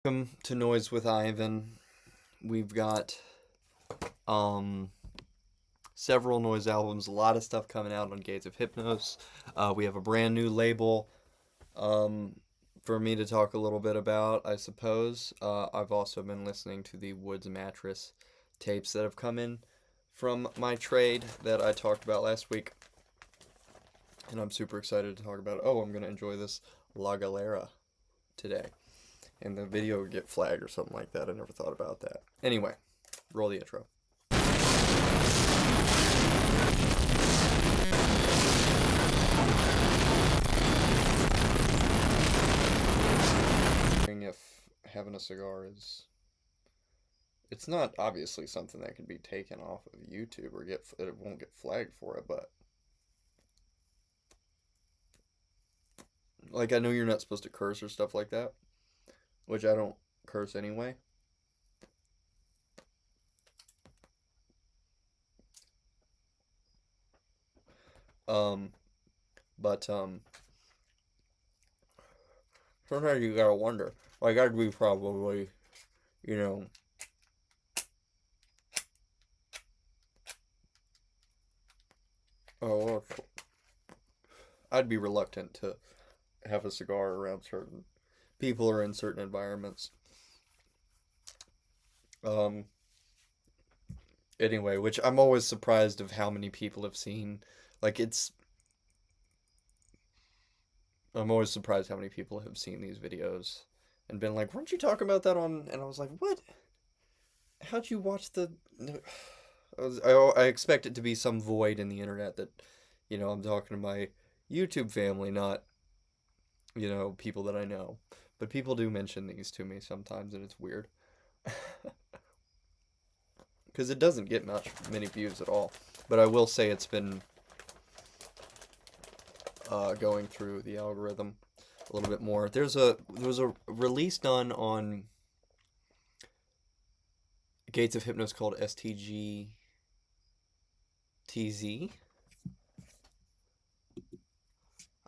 Welcome to Noise with Ivan. We've got um several Noise albums, a lot of stuff coming out on Gates of Hypnos. We have a brand new label um for me to talk a little bit about, I suppose. I've also been listening to the Woods Mattress tapes that have come in from my trade that I talked about last week, and I'm super excited to talk about it. Oh, I'm gonna enjoy this La Galera today. And the video would get flagged or something like that. I never thought about that. Anyway, roll the intro. If having a cigar is, it's not obviously something that can be taken off of YouTube or it won't get flagged for it, but like I know you're not supposed to curse or stuff like that, which I don't curse anyway. Um, but sometimes you gotta wonder. Like I'd be probably, you know, oh, I'd be reluctant to have a cigar around certain people or in certain environments. Um, anyway, which I'm always surprised of how many people have seen. Like it's, I'm always surprised how many people have seen these videos and been like, "Weren't you talking about that on?" And I was like, "What? How'd you watch the?" No." I expect it to be some void in the internet that, I'm talking to my YouTube family, not people that I know. But people do mention these to me sometimes, and it's weird because it doesn't get many views at all. But I will say it's been going through the algorithm a little bit more. There was a release done on Gates of Hypnos called STGTZ.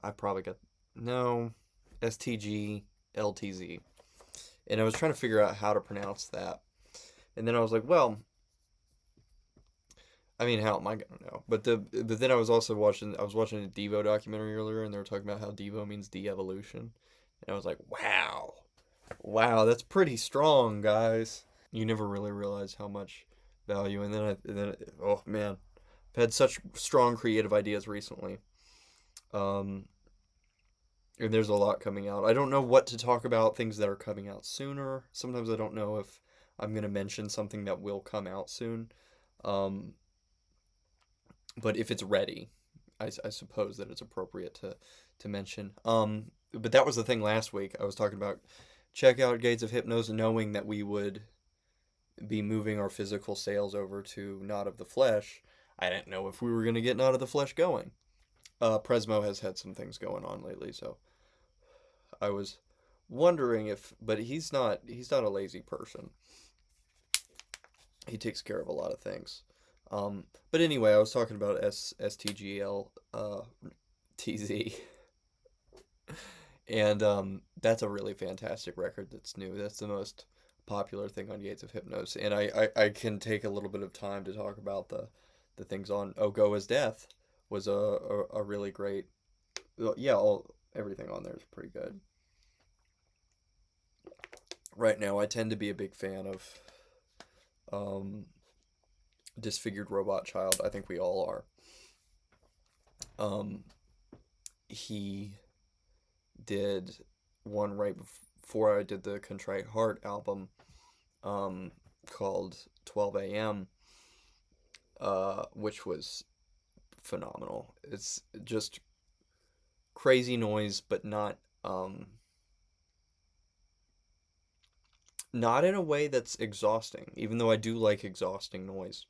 I probably got no STGLTZ, and I was trying to figure out how to pronounce that, and then I was like, well, I mean, how am I gonna know? But then I was watching a Devo documentary earlier, and they were talking about how Devo means de-evolution, and I was like, wow, that's pretty strong, guys. You never really realize how much value, oh man, I've had such strong creative ideas recently. Um, and there's a lot coming out. I don't know what to talk about, things that are coming out sooner. Sometimes I don't know if I'm going to mention something that will come out soon. Um, but if it's ready, I suppose that it's appropriate to mention. But that was the thing last week. I was talking about check out Gates of Hypnos, knowing that we would be moving our physical sales over to Not of the Flesh. I didn't know if we were going to get Not of the Flesh going. Presmo has had some things going on lately, so I was wondering but he's not a lazy person. He takes care of a lot of things. But anyway, I was talking about STGL TZ, and that's a really fantastic record that's new. That's the most popular thing on Gates of Hypnos, and I can take a little bit of time to talk about the things on Oh Go As Death was a really great. Well, yeah, everything on there is pretty good. Right now, I tend to be a big fan of um, Disfigured Robot Child. I think we all are. Um, he did one right before I did the Contrite Heart album, um, called 12 a.m., which was phenomenal. It's just crazy noise, but not in a way that's exhausting, even though I do like exhausting noise.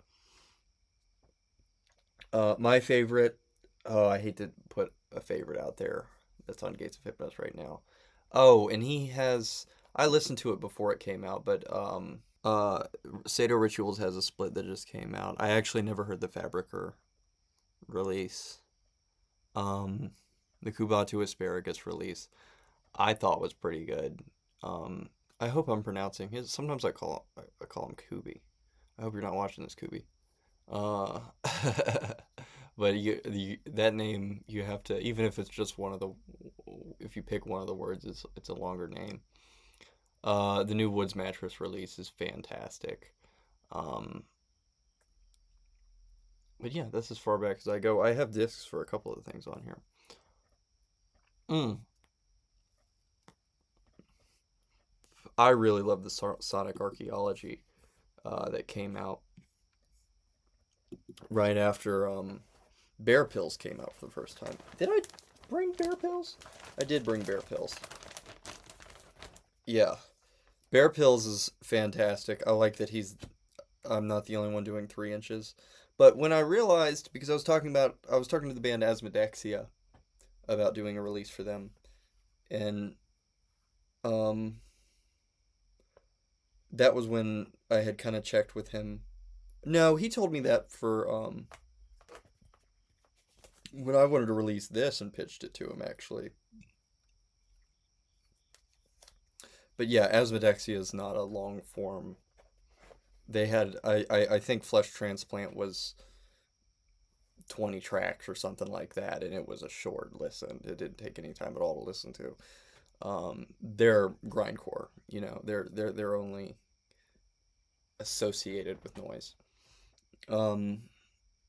My favorite, oh, I hate to put a favorite out there that's on Gates of Hypnos right now. Oh, and I listened to it before it came out, but Sado Rituals has a split that just came out. I actually never heard the Fabricer release. Um, the Kubatu Asparagus release I thought was pretty good. I hope I'm pronouncing his. Sometimes I call him Kubi. I hope you're not watching this, Kubi. Uh, but that name you have to, even if it's just one of the, if you pick one of the words, it's a longer name. The new Woods mattress release is fantastic. Um, but yeah, that's as far back as I go. I have discs for a couple of things on here. Mm. I really love the Sonic Archaeology that came out right after Bear Pills came out for the first time. Did I bring Bear Pills? I did bring Bear Pills. Yeah, Bear Pills is fantastic. I like that I'm not the only one doing 3 inches. But when I realized, because I was talking to the band Asmodexia about doing a release for them, and um, that was when I had kind of checked with him. No, he told me that for when I wanted to release this and pitched it to him actually. But yeah, Asmodexia is not a long form. They had I think Flesh Transplant was 20 tracks or something like that, and it was a short listen. It didn't take any time at all to listen to. They're grindcore, they're only associated with noise. Um,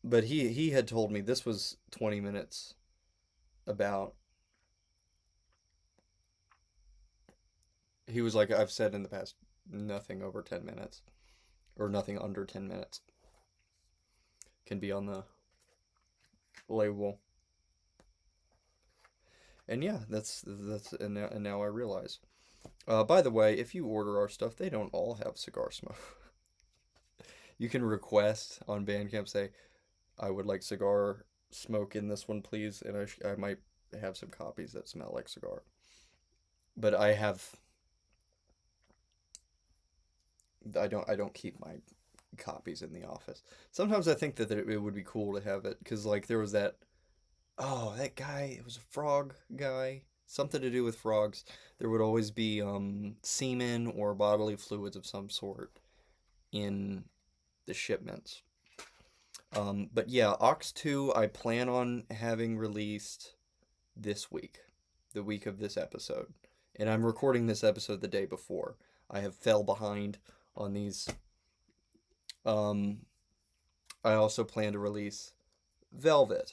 but he had told me this was 20 minutes about. He was like, I've said in the past, nothing over 10 minutes or nothing under 10 minutes can be on the label. And yeah, that's and now I realize. By the way, if you order our stuff, they don't all have cigar smoke. You can request on Bandcamp, say, I would like cigar smoke in this one, please, and I might have some copies that smell like cigar. But I don't keep my copies in the office. Sometimes I think that it would be cool to have it because like there was that guy, it was a frog guy, something to do with frogs. There would always be semen or bodily fluids of some sort in the shipments. But yeah, Ox 2 I plan on having released this week, the week of this episode. And I'm recording this episode the day before. I have fell behind on these. Um, I also plan to release Velvet.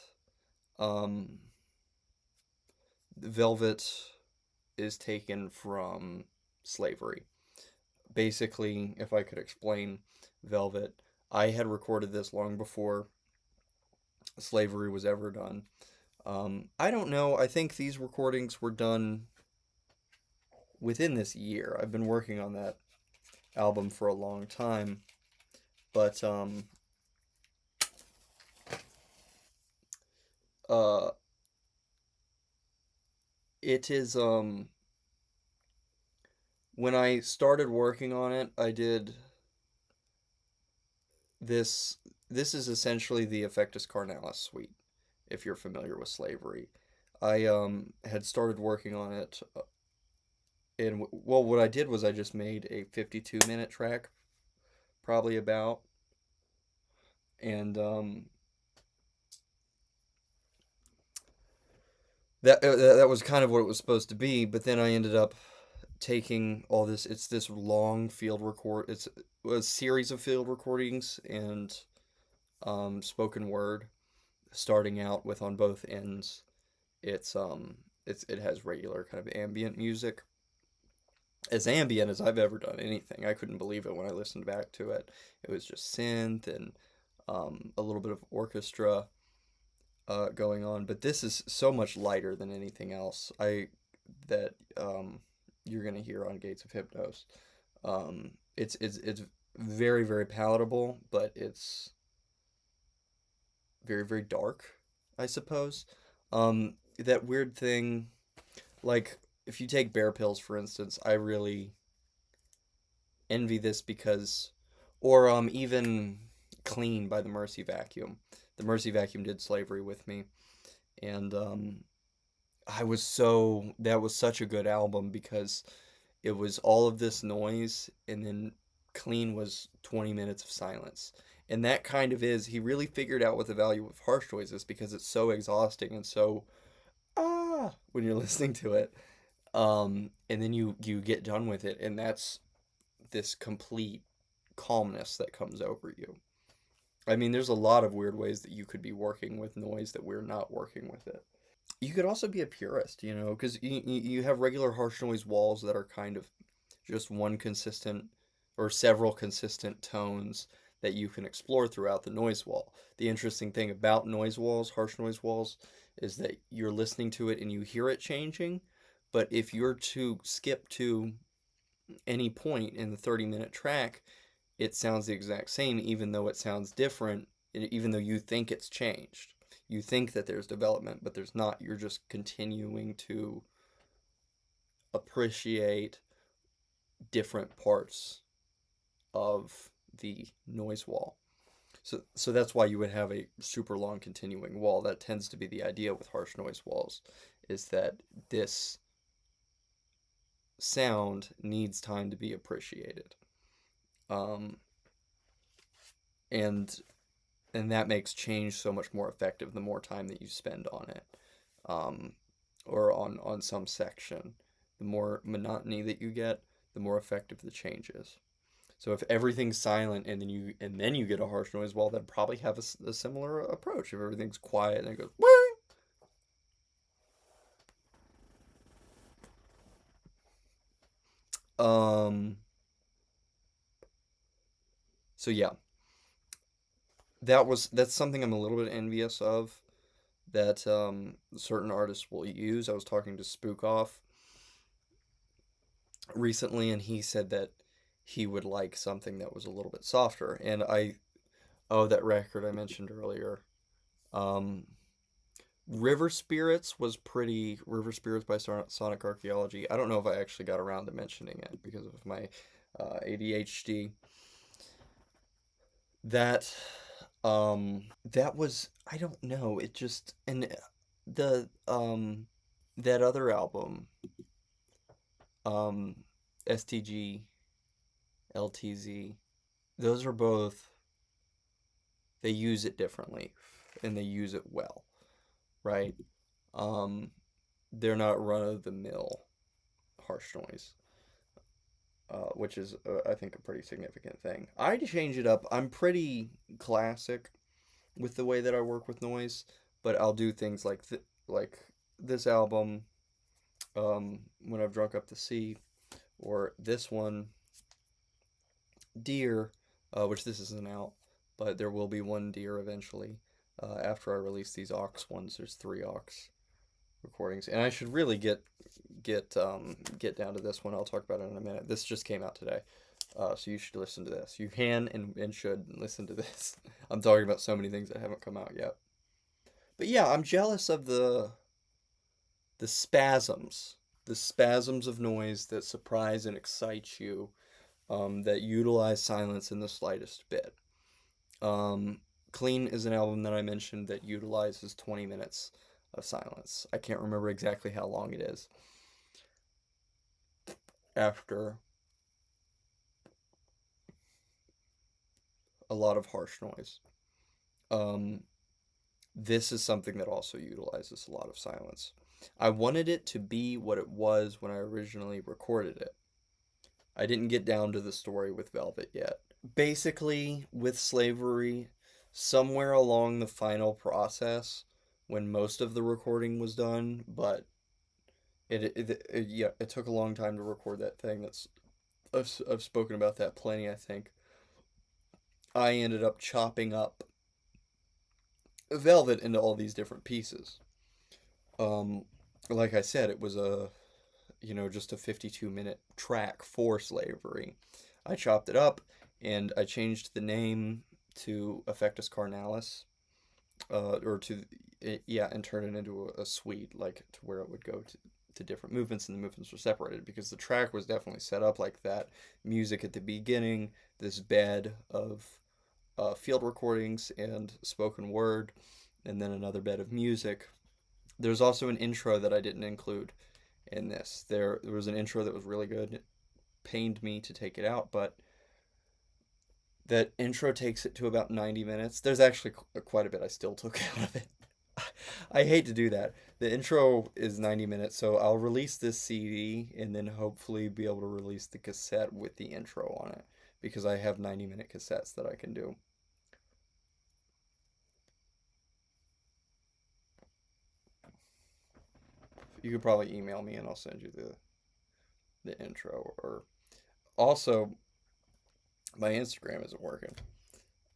Um, Velvet is taken from slavery. Basically, if I could explain Velvet, I had recorded this long before slavery was ever done. I don't know. I think these recordings were done within this year. I've been working on that album for a long time, but uh, it is when I started working on it, I did this. This is essentially the Effectus Carnalis suite, if you're familiar with slavery. I had started working on it, and well, what I did was I just made a 52-minute track, probably about, and that was kind of what it was supposed to be. But then I ended up taking all this. It's this long field record. It's a series of field recordings and spoken word, starting out with on both ends. It's it has regular kind of ambient music, as ambient as I've ever done anything. I couldn't believe it when I listened back to it. It was just synth and a little bit of orchestra going on, but this is so much lighter than anything else I that you're gonna hear on Gates of Hypnos. It's very very palatable, but it's very very dark, I suppose. That weird thing, like if you take Bear Pills for instance, I really envy this because, or even Clean by the Mercy Vacuum. The Mercy Vacuum did Slavery with me, and that was such a good album because it was all of this noise, and then clean was 20 minutes of silence. And that kind of is, he really figured out what the value of harsh noise is because it's so exhausting and so when you're listening to it. And then you get done with it, and that's this complete calmness that comes over you. I mean, there's a lot of weird ways that you could be working with noise that we're not working with it. You could also be a purist, because you have regular harsh noise walls that are kind of just one consistent or several consistent tones that you can explore throughout the noise wall. The interesting thing about noise walls, harsh noise walls, is that you're listening to it and you hear it changing, but if you're to skip to any point in the 30-minute track, it sounds the exact same, even though it sounds different, even though you think it's changed. You think that there's development, but there's not. You're just continuing to appreciate different parts of the noise wall. So that's why you would have a super long continuing wall. That tends to be the idea with harsh noise walls, is that this sound needs time to be appreciated. Um, and and that makes change so much more effective the more time that you spend on it, um, or on some section. The more monotony that you get, the more effective the change is. So if everything's silent and then you get a harsh noise wall, that'd probably have a similar approach. If everything's quiet and it goes, um. So yeah, that's something I'm a little bit envious of that certain artists will use. I was talking to Spook Off recently, and he said that he would like something that was a little bit softer. And that record I mentioned earlier, um, River Spirits by Sonic Archaeology. I don't know if I actually got around to mentioning it because of my ADHD. That that was, I don't know, it just, and the that other album, um STG LTZ, those are both, they use it differently and they use it well, right? Um they're not run of the mill harsh noise, which is, I think, a pretty significant thing. I change it up. I'm pretty classic with the way that I work with noise, but I'll do things like this album, when I've drunk up the sea, or this one, Deer, which this isn't out, but there will be one Deer eventually. After I release these aux ones, there's three aux recordings, and I should really get down to this one. I'll talk about it in a minute. This just came out today, so you should listen to this. You can and should listen to this. I'm talking about so many things that haven't come out yet. But yeah, I'm jealous of the spasms, the spasms of noise that surprise and excite you, that utilize silence in the slightest bit. Um, Clean is an album that I mentioned that utilizes 20 minutes of silence. I can't remember exactly how long it is. After a lot of harsh noise. Um, this is something that also utilizes a lot of silence. I wanted it to be what it was when I originally recorded it. I didn't get down to the story with Velvet yet. Basically, with Slavery, somewhere along the final process, when most of the recording was done, but yeah, it took a long time to record that thing. I've spoken about that plenty, I think. I ended up chopping up Velvet into all these different pieces. Um, like I said, it was just a 52-minute track for Slavery. I chopped it up and I changed the name to Effectus Carnalis, or to, yeah, and turn it into a suite, like to where it would go to different movements, and the movements were separated because the track was definitely set up like that. Music at the beginning, this bed of field recordings and spoken word, and then another bed of music. There's also an intro that I didn't include in this. There was an intro that was really good, pained me to take it out, but that intro takes it to about 90 minutes. There's actually quite a bit I still took out of it. I hate to do that. The intro is 90 minutes, so I'll release this CD and then hopefully be able to release the cassette with the intro on it because I have 90-minute cassettes that I can do. You could probably email me and I'll send you the intro. Or also, my Instagram isn't working.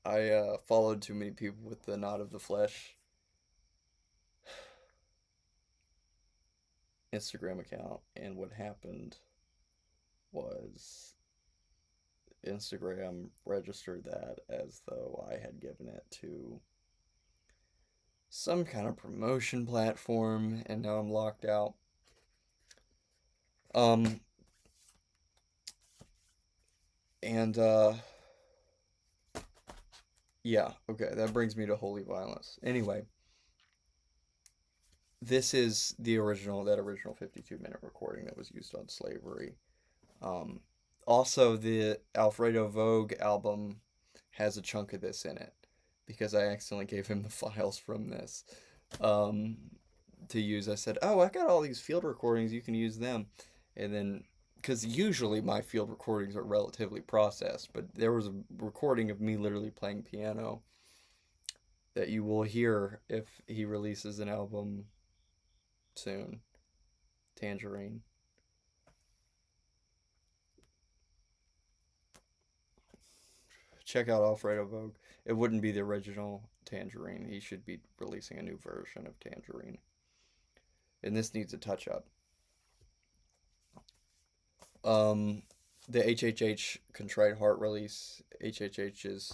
I followed too many people with the Not of the Flesh Instagram account, and what happened was Instagram registered that as though I had given it to some kind of promotion platform, and now I'm locked out. Um, and yeah, okay, that brings me to holy violence. Anyway, this is that original 52-minute recording that was used on slavery. Um, Also, the Alfredo Vogue album has a chunk of this in it because I accidentally gave him the files from this um, to use. I said, "Oh, I got all these field recordings. You can use them." And then, because usually my field recordings are relatively processed, but there was a recording of me literally playing piano that you will hear if he releases an album soon. Tangerine. Check out Alfredo Vogue. It wouldn't be the original Tangerine. He should be releasing a new version of Tangerine. And this needs a touch up. Um, the HHH Contrite Heart release. HHH is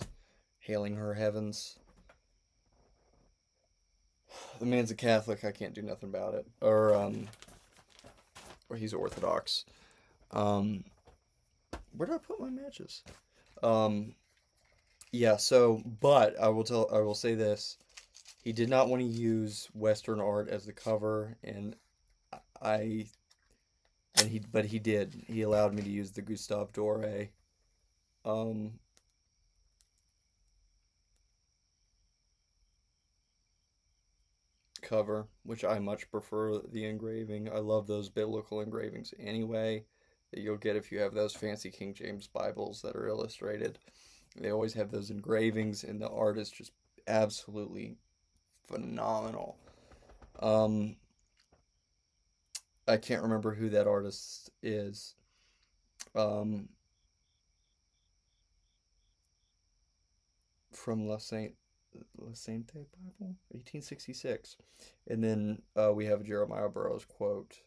Hailing Her Heavens. The man's a Catholic. I can't do nothing about it. Or he's Orthodox. Um, where did I put my matches? Um, yeah. So, but I will say this: he did not want to use Western art as the cover, and I, but he did. He allowed me to use the Gustave Doré, um, cover, which I much prefer the engraving. I love those biblical engravings anyway that you'll get if you have those fancy King James Bibles that are illustrated. They always have those engravings, and the art is just absolutely phenomenal. Um, I can't remember who that artist is. Um, from La Sainte Bible, 1866, and then we have a Jeremiah Burroughs quote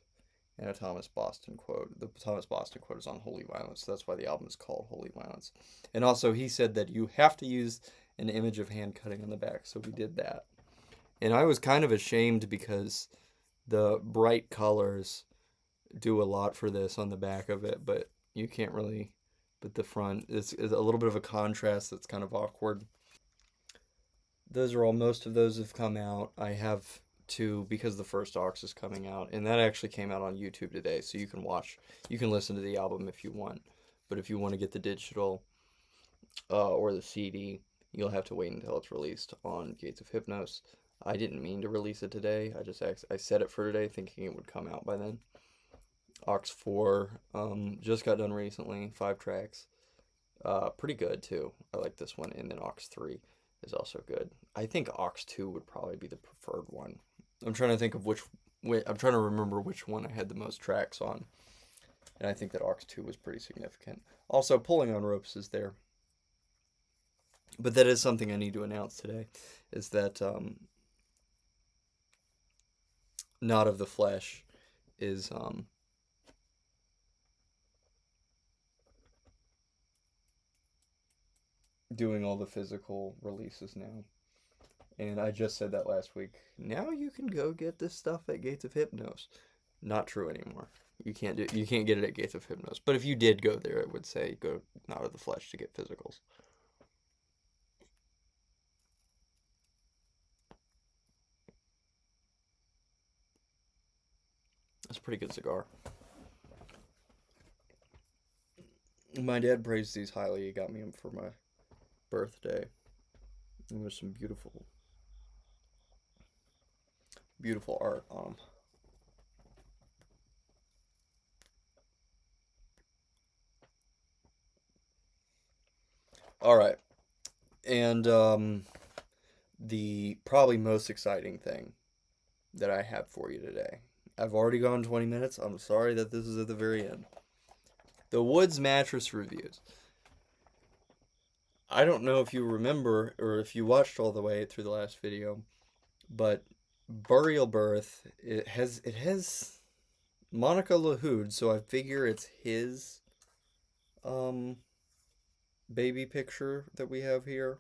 and a Thomas Boston quote. The Thomas Boston quote is on holy violence, so that's why the album is called Holy Violence. And also, he said that you have to use an image of hand cutting on the back, so we did that. And I was kind of ashamed because the bright colors do a lot for this on the back of it, but you can't really. But the front is a little bit of a contrast that's kind of awkward. Those are all, most of those have come out. I have two because the first Ox is coming out, and that actually came out on YouTube today, so you can listen to the album if you want. But if you want to get the digital or the CD, you'll have to wait until it's released on Gates of Hypnos. I didn't mean to release it today. I set it for today, thinking it would come out by then. Ox 4 just got done recently, 5 tracks. Pretty good too. I like this one, and then Ox 3 is also good. I think Ox 2 would probably be the preferred one. I'm trying to think of I'm trying to remember which one I had the most tracks on, and I think that Ox 2 was pretty significant. Also, Pulling on Ropes is there. But that is something I need to announce today, is that Not of the Flesh is doing all the physical releases now. And I just said that last week. Now you can go get this stuff at Gates of Hypnos. Not true anymore. You can't get it at Gates of Hypnos. But if you did go there, it would say go Not of the Flesh to get physicals. That's a pretty good cigar. My dad praised these highly. He got me them for my birthday. And there's some beautiful art on them. All right, and the probably most exciting thing that I have for you today. I've already gone 20 minutes. I'm sorry that this is at the very end. The Woods mattress reviews. I don't know if you remember or if you watched all the way through the last video, but Burial Birth it has Monica LaHood, so I figure it's his um baby picture that we have here.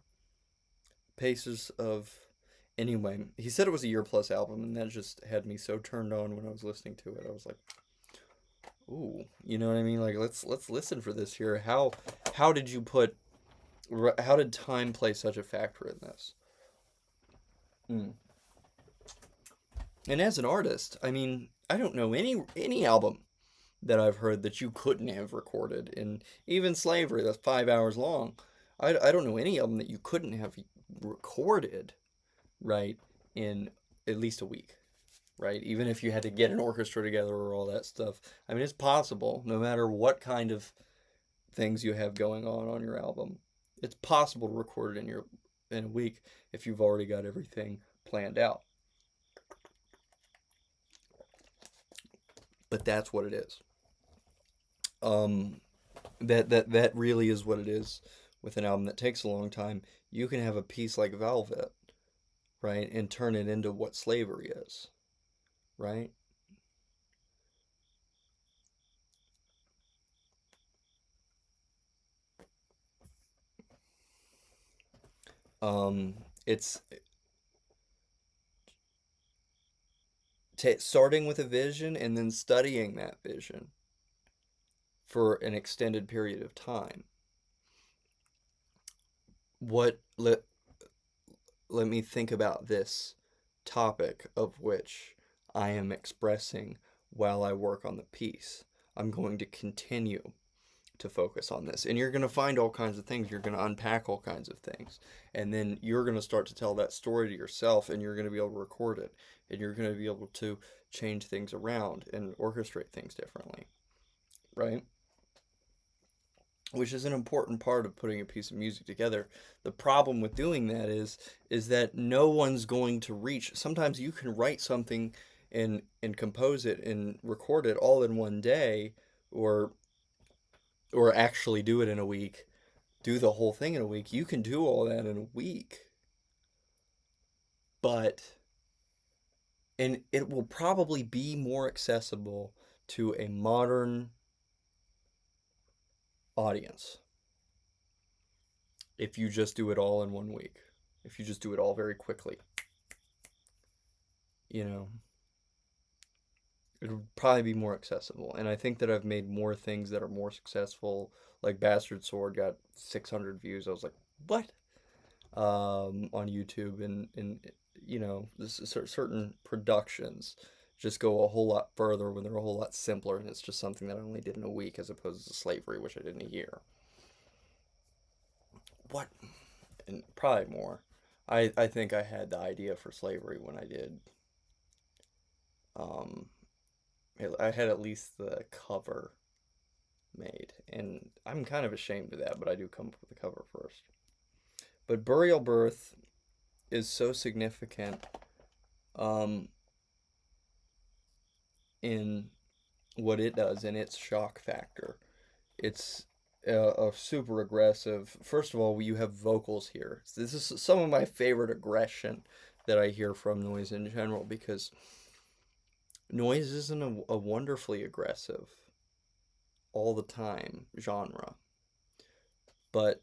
Paces of Anyway, he said it was a year plus album, and that just had me so turned on when I was listening to it. I was like, "Ooh, you know what I mean? Like, let's listen for this here. How did you put? How did time play such a factor in this?" Mm. And as an artist, I mean, I don't know any album that I've heard that you couldn't have recorded, and even Slavery, that's 5 hours long. I don't know any album that you couldn't have recorded, right, in at least a week, right? Even if you had to get an orchestra together or all that stuff. I mean, it's possible, no matter what kind of things you have going on your album. It's possible to record it in a week if you've already got everything planned out. But that's what it is. Um, that really is what it is with an album that takes a long time. You can have a piece like Velvet, right, and turn it into what Slavery is, right? It's starting with a vision and then studying that vision for an extended period of time. What let me think about this topic of which I am expressing while I work on the piece. I'm going to continue to focus on this. And you're going to find all kinds of things. You're going to unpack all kinds of things. And then you're going to start to tell that story to yourself, and you're going to be able to record it. And you're going to be able to change things around and orchestrate things differently, right? Which is an important part of putting a piece of music together. The problem with doing that is that no one's going to reach. Sometimes you can write something and compose it and record it all in one day, or actually do it in a week, do the whole thing in a week. You can do all that in a week, but and it will probably be more accessible to a modern audience if you just do it all in one week. If you just do it all very quickly, you know, it would probably be more accessible. And I think that I've made more things that are more successful. Like Bastard Sword got 600 views. I was like, what? On YouTube, and certain productions just go a whole lot further when they're a whole lot simpler, and it's just something that I only did in a week as opposed to Slavery, which I did in a year. What? And probably more. I think I had the idea for Slavery when I did. Um, I had at least the cover made, and I'm kind of ashamed of that, but I do come up with the cover first. But Burial Birth is so significant um, in what it does and its shock factor. It's a super aggressive. First of all, you have vocals here. This is some of my favorite aggression that I hear from noise in general, because noise isn't a wonderfully aggressive all the time genre, but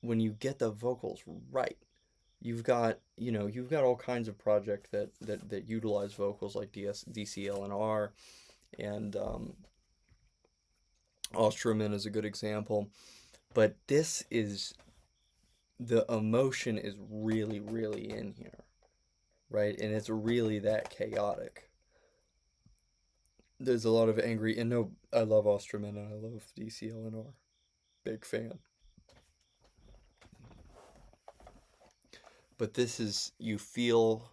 when you get the vocals right, you've got all kinds of projects that utilize vocals like DCL&R, and Osterman is a good example. But this is the emotion is really, really in here, right? And it's really that chaotic. There's a lot of angry, and no, I love Osterman and I love DCL&R. Big fan. But this is, you feel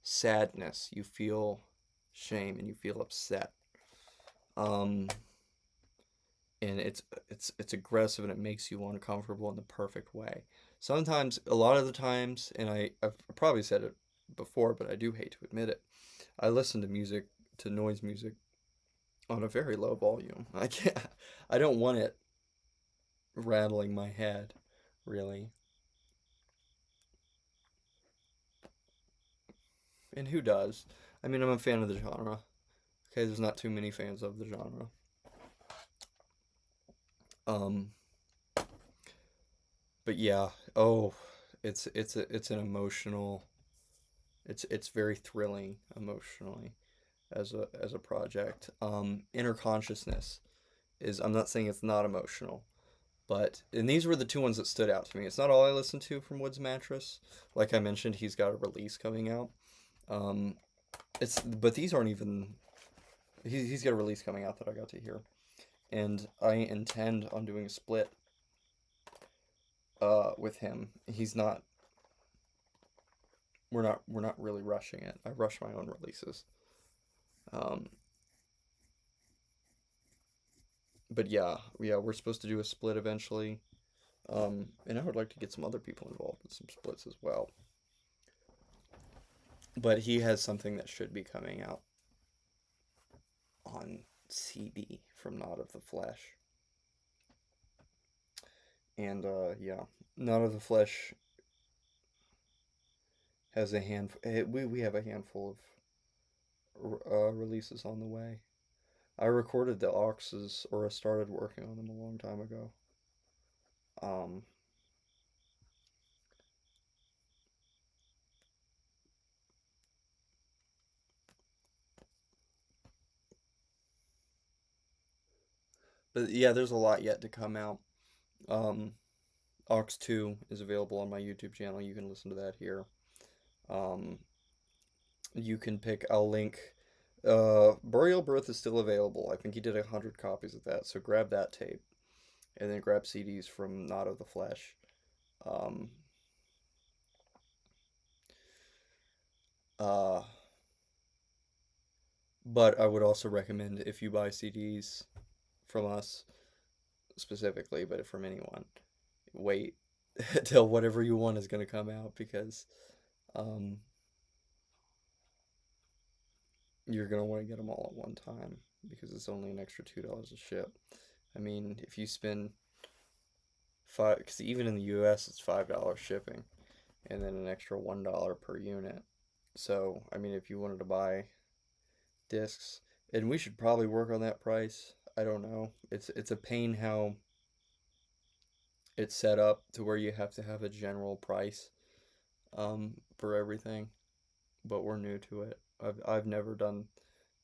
sadness, you feel shame, and you feel upset. Um, and it's aggressive and it makes you uncomfortable in the perfect way. Sometimes, a lot of the times, and I've probably said it before, but I do hate to admit it. I listen to music, to noise music, on a very low volume. I can't. I don't want it rattling my head, really. And who does? I mean, I'm a fan of the genre. Okay, there's not too many fans of the genre. Um, but yeah. Oh, it's an emotional. It's very thrilling emotionally as a project. Inner consciousness is. I'm not saying it's not emotional, but and these were the two ones that stood out to me. It's not all I listened to from Woods Mattress. Like I mentioned, he's got a release coming out. Um, it's but these aren't even. He's got a release coming out that I got to hear, and I intend on doing a split with him. He's not. We're not really rushing it. I rush my own releases. Um, but yeah, we're supposed to do a split eventually. And I would like to get some other people involved in some splits as well. But he has something that should be coming out on CD from Not of the Flesh. And yeah, Not of the Flesh has a hand. We have a handful of releases on the way. I recorded the Oxes, or I started working on them a long time ago. Um, but yeah, there's a lot yet to come out. Um, Ox 2 is available on my YouTube channel. You can listen to that here. Um, you can pick, I'll link. Burial Birth is still available. I think he did 100 copies of that, so grab that tape. And then grab CDs from Not of the Flesh. Um, uh, but I would also recommend, if you buy CDs from us specifically, but from anyone, wait till whatever you want is going to come out, because um, you're going to want to get them all at one time, because it's only an extra $2 a ship. I mean, if you spend five, because even in the US it's $5 shipping, and then an extra $1 per unit. So, I mean, if you wanted to buy discs, and we should probably work on that price. I don't know. It's a pain how it's set up to where you have to have a general price for everything, but we're new to it. I've never done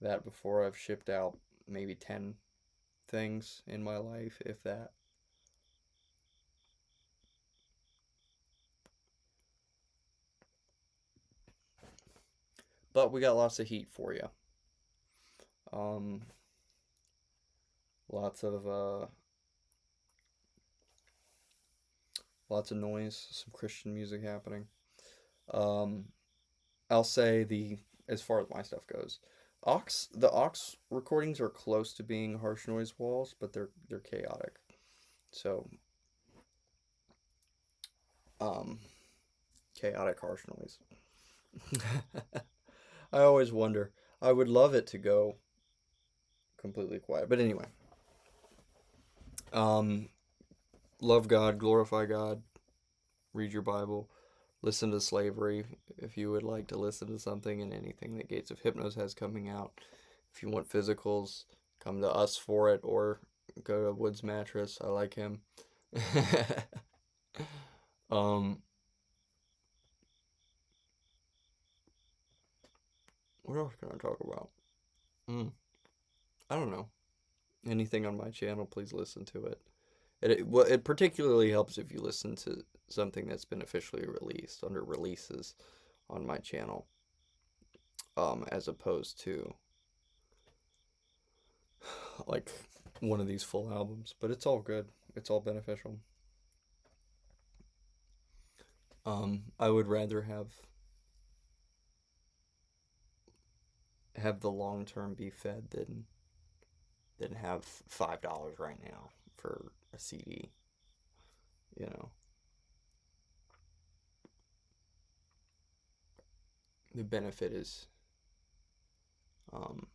that before. I've shipped out maybe 10 things in my life, if that. But we got lots of heat for you. Um, lots of lots of noise, some Christian music happening. Um, I'll say as far as my stuff goes, the Ox recordings are close to being harsh noise walls, but they're chaotic. So, um, chaotic harsh noise. I always wonder. I would love it to go completely quiet, but anyway, um, love God, glorify God, read your Bible, listen to Slavery if you would like to listen to something, and anything that Gates of Hypnos has coming out. If you want physicals, come to us for it, or go to Woods Mattress. I like him. um, what else can I talk about? Mm, I don't know. Anything on my channel, please listen to it. It particularly helps if you listen to something that's been officially released under releases on my channel, as opposed to like one of these full albums. But it's all good. It's all beneficial. I would rather have the long term be fed than have $5 right now for a CD. You know, the benefit is um,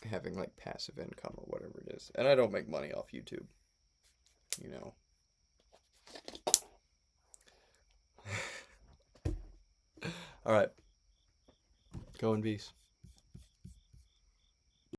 having like passive income or whatever it is. And I don't make money off YouTube. You know. All right. Go in peace.